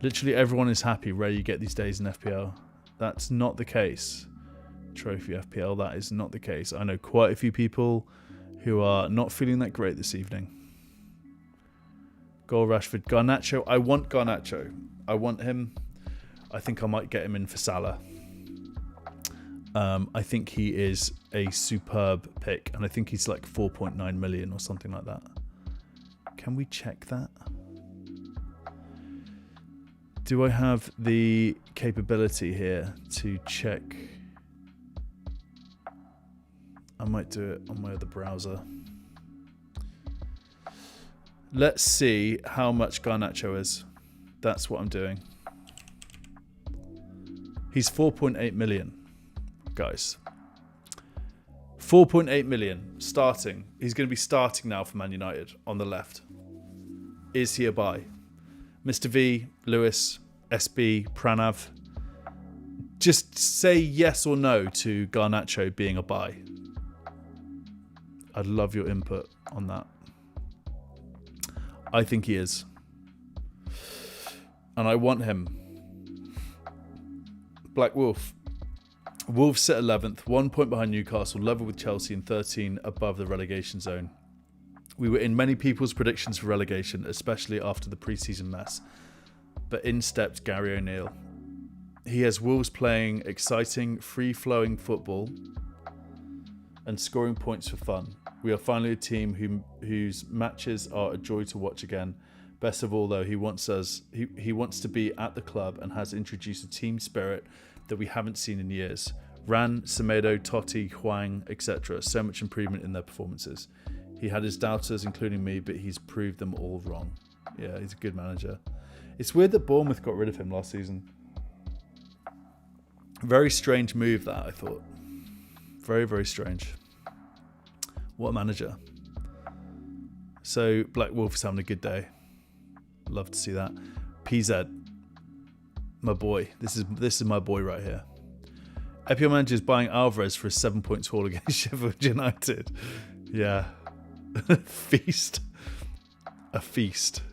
Literally everyone is happy. Rare you get these days in FPL. That's not the case. Trophy FPL, that is not the case. I know quite a few people who are not feeling that great this evening. Goal Rashford. Garnacho. I want Garnacho. I want him. I think I might get him in for Salah. I think he is a superb pick, and I think he's like 4.9 million or something like that. Can we check that? Do I have the capability here to check? I might do it on my other browser. Let's see how much Garnacho is. That's what I'm doing. He's 4.8 million, guys. 4.8 million starting. He's going to be starting now for Man United on the left. Is he a buy? Mr. V, Lewis, SB, Pranav. Just say yes or no to Garnacho being a buy. I'd love your input on that. I think he is. And I want him. Black Wolf. Wolves sit 11th, 1 point behind Newcastle, level with Chelsea and 13 above the relegation zone. We were in many people's predictions for relegation, especially after the pre-season mess. But in stepped Gary O'Neill. He has Wolves playing exciting, free-flowing football and scoring points for fun. We are finally a team whose matches are a joy to watch again. Best of all, though, he wants to be at the club and has introduced a team spirit that we haven't seen in years. Ran, Semedo, Totti, Hwang, etc. So much improvement in their performances. He had his doubters, including me, but he's proved them all wrong. Yeah, he's a good manager. It's weird that Bournemouth got rid of him last season. Very strange move that, I thought. Very, very strange. What a manager. So, Black Wolf is having a good day. Love to see that. PZ. My boy. This is my boy right here. FPL manager is buying Alvarez for a 7 points haul against Sheffield United. Yeah. Feast. A feast.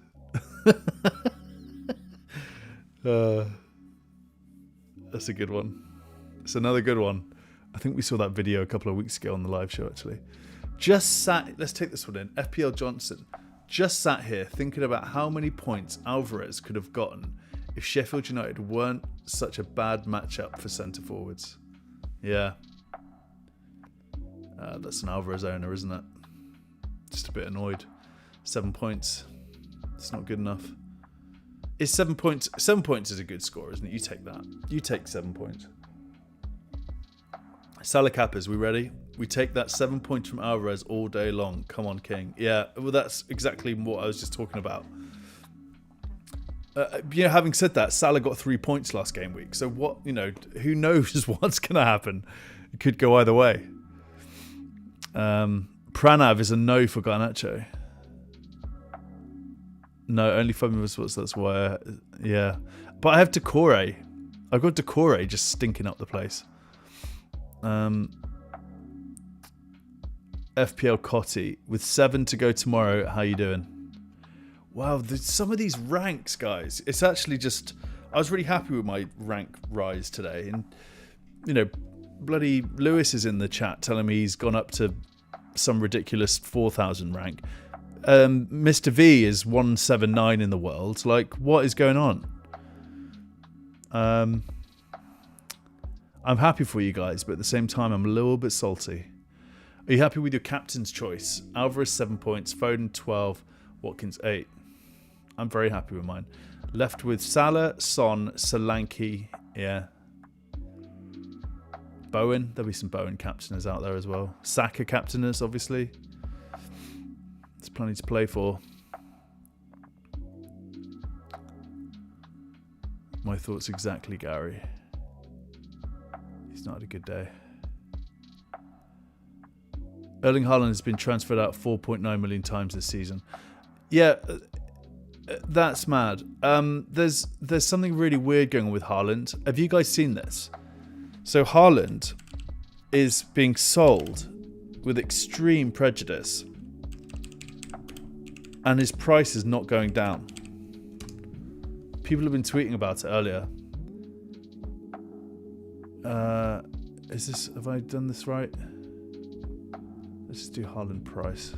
That's a good one. It's another good one. I think we saw that video a couple of weeks ago on the live show, actually. Let's take this one in. FPL Johnson. Just sat here thinking about how many points Alvarez could have gotten if Sheffield United weren't such a bad matchup for centre forwards. Yeah. That's an Alvarez owner, isn't it? Just a bit annoyed. 7 points. It's not good enough. Is 7 points? 7 points is a good score, isn't it? You take that. You take 7 points. Salah Cappers, we ready? We take that 7 points from Alvarez all day long. Come on, King. Yeah, well, that's exactly what I was just talking about. Having said that, Salah got 3 points last game week. So what, who knows what's going to happen? It could go either way. Pranav is a no for Garnacho. No, only 5 minutes. That's why. Yeah, but I have Decore. I've got Decore just stinking up the place. FPL Cotty with 7 to go tomorrow. How you doing? Wow, some of these ranks, guys. It's actually just... I was really happy with my rank rise today. And, you know, bloody Lewis is in the chat telling me he's gone up to some ridiculous 4,000 rank. Mr. V is 179 in the world. Like, what is going on? I'm happy for you guys, but at the same time, I'm a little bit salty. Are you happy with your captain's choice? Alvarez 7 points, Foden 12, Watkins 8. I'm very happy with mine. Left with Salah, Son, Solanke, yeah. Bowen, there'll be some Bowen captainers out there as well. Saka captainers, obviously. There's plenty to play for. My thoughts exactly, Gary. He's not had a good day. Erling Haaland has been transferred out 4.9 million times this season. Yeah, that's mad. There's something really weird going on with Haaland. Have you guys seen this? So Haaland is being sold with extreme prejudice, and his price is not going down. People have been tweeting about it earlier. Have I done this right? Let's just do Haaland price.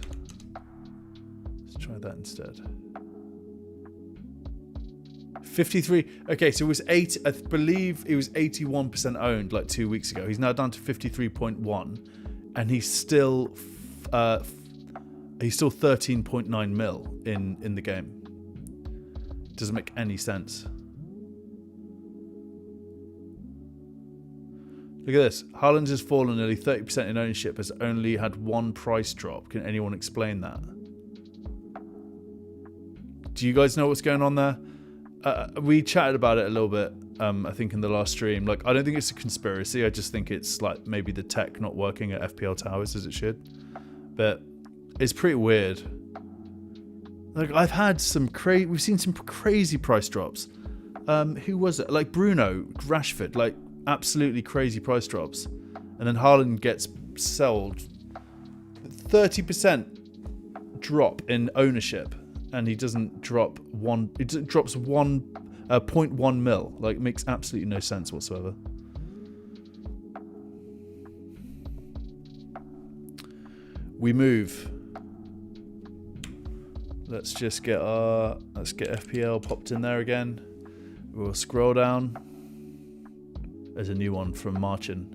Let's try that instead. 53. Okay, so it was 8. I believe it was 81% owned like 2 weeks ago. He's now down to 53.1, and he's still 13.9 mil in the game. Doesn't make any sense. Look at this. Haaland has fallen nearly 30% in ownership, has only had one price drop. Can anyone explain that? Do you guys know what's going on there? We chatted about it a little bit, I think, in the last stream. Like, I don't think it's a conspiracy. I just think it's like maybe the tech not working at FPL Towers as it should. But it's pretty weird. Like, I've had we've seen some crazy price drops. Who was it? Like Bruno, Rashford, like absolutely crazy price drops. And then Haaland gets sold 30% drop in ownership, and he doesn't drop one. It drops 0.1 mil. Like, it makes absolutely no sense whatsoever. We move. Let's just get FPL popped in there again. We'll scroll down. There's a new one from Marchin.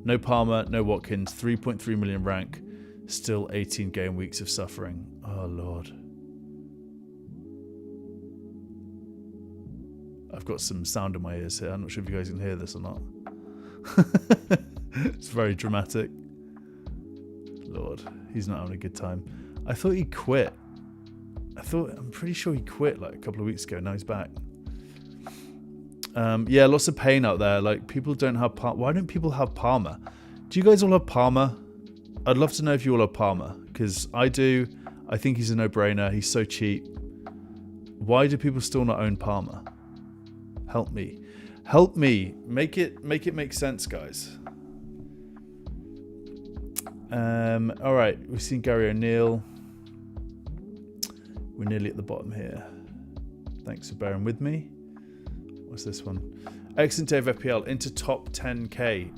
No Palmer, no Watkins, 3.3 million rank, still 18 game weeks of suffering. Oh Lord. I've got some sound in my ears here. I'm not sure if you guys can hear this or not. It's very dramatic. Lord, he's not having a good time. I thought he quit. I'm pretty sure he quit like a couple of weeks ago. Now he's back. Yeah, lots of pain out there. Like, people don't have Palmer. Why don't people have Palmer? Do you guys all have Palmer? I'd love to know if you all have Palmer, because I do. I think he's a no-brainer. He's so cheap. Why do people still not own Palmer? Help me. Help me. Make it make sense, guys. All right, we've seen Gary O'Neill. We're nearly at the bottom here. Thanks for bearing with me. What's this one? Excellent day of FPL into top 10k.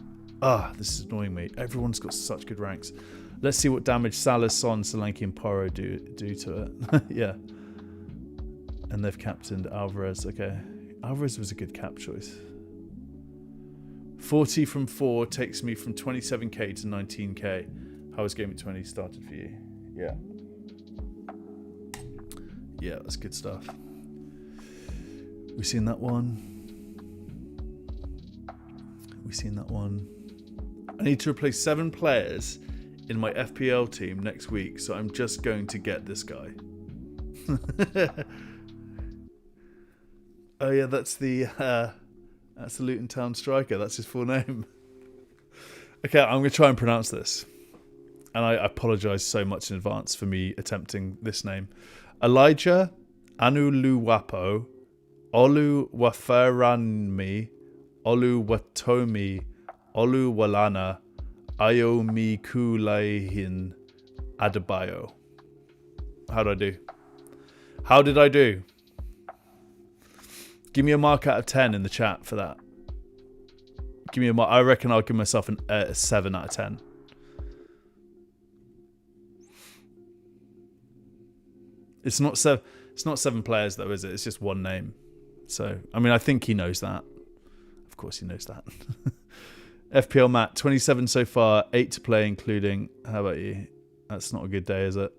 This is annoying me. Everyone's got such good ranks. Let's see what damage Salah, Son, Solanke and Porro do to it. Yeah. And they've captained Alvarez. Okay. Alvarez was a good cap choice. 40 from 4 takes me from 27k to 19k. How has Game 20 started for you? Yeah. Yeah, that's good stuff. We've seen that one. We've seen that one. I need to replace 7 players in my FPL team next week, so I'm just going to get this guy. Oh yeah, that's the Luton Town striker. That's his full name. Okay, I'm going to try and pronounce this. And I apologise so much in advance for me attempting this name. Elijah Anuluwapo Oluwaferanmi Oluwatomi Oluwalana Ayomikulaihin Adebayo. How did I do? How did I do? Give me a mark out of 10 in the chat for that. Give me a mark. I reckon I'll give myself a 7 out of 10. It's not 7 players though, is it? It's just one name. So, I mean, I think he knows that. Of course he knows that. FPL Matt, 27 so far, 8 to play including. How about you? That's not a good day, is it?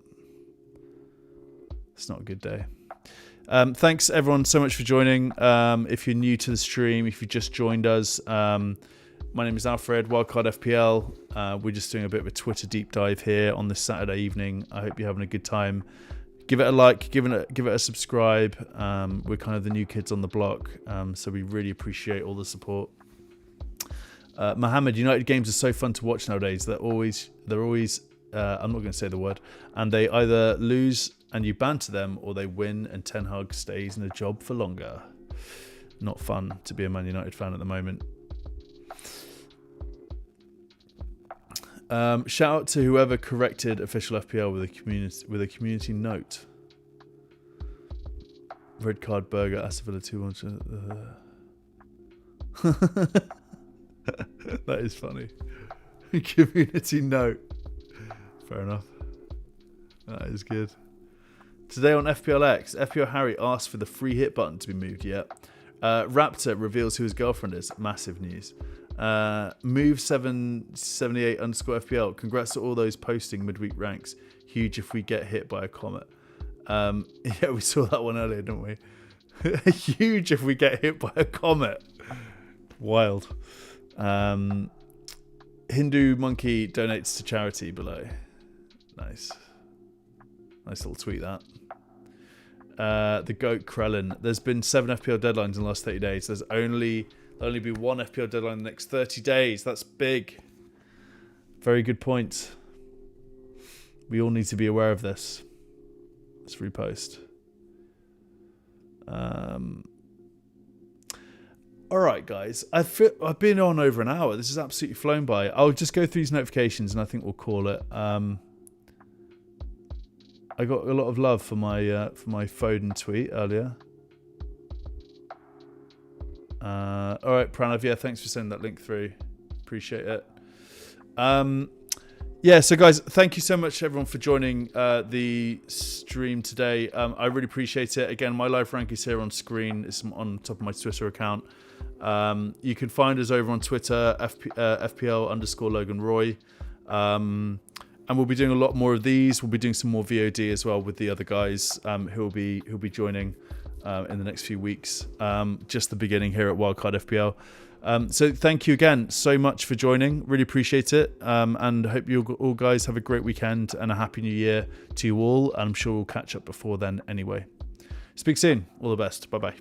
It's not a good day. Thanks everyone so much for joining. If you're new to the stream, if you just joined us, my name is Alfred, Wildcard FPL. We're just doing a bit of a Twitter deep dive here on this Saturday evening. I hope you're having a good time. Give it a like, give it a subscribe. We're kind of the new kids on the block, so we really appreciate all the support. Mohammed, United games are so fun to watch nowadays. They're always I'm not going to say the word, and they either lose and you banter them, or they win and Ten Hag stays in a job for longer. Not fun to be a Man United fan at the moment. Shout out to whoever corrected official FPL with a community note. Red card burger, Aston Villa 2-1. That is funny. Community note. Fair enough. That is good. Today on FPLX, FPL Harry asked for the free hit button to be moved. Yet, Raptor reveals who his girlfriend is. Massive news. Move778 underscore FPL. Congrats to all those posting midweek ranks. Huge if we get hit by a comet. Yeah, we saw that one earlier, didn't we? Huge if we get hit by a comet. Wild. Hindu Monkey donates to charity below. Nice. Nice little tweet that. The Goat Krellin. There's been 7 FPL deadlines in the last 30 days. There'll only be 1 FPL deadline in the next 30 days. That's big. Very good point. We all need to be aware of this. Let's repost. All right, guys. I've been on over an hour. This is absolutely flown by. I'll just go through these notifications and I think we'll call it. I got a lot of love for my Foden tweet earlier. All right, Pranav. Yeah, thanks for sending that link through. Appreciate it. Yeah, so guys, thank you so much everyone for joining the stream today. I really appreciate it. Again, my live rank is here on screen. It's on top of my Twitter account. You can find us over on Twitter, FPL_Logan Roy. And we'll be doing a lot more of these. We'll be doing some more VOD as well with the other guys who'll be joining in the next few weeks. Just the beginning here at Wildcard FPL. So thank you again so much for joining. Really appreciate it. And hope you all guys have a great weekend and a happy new year to you all. I'm sure we'll catch up before then anyway. Speak soon. All the best. Bye-bye.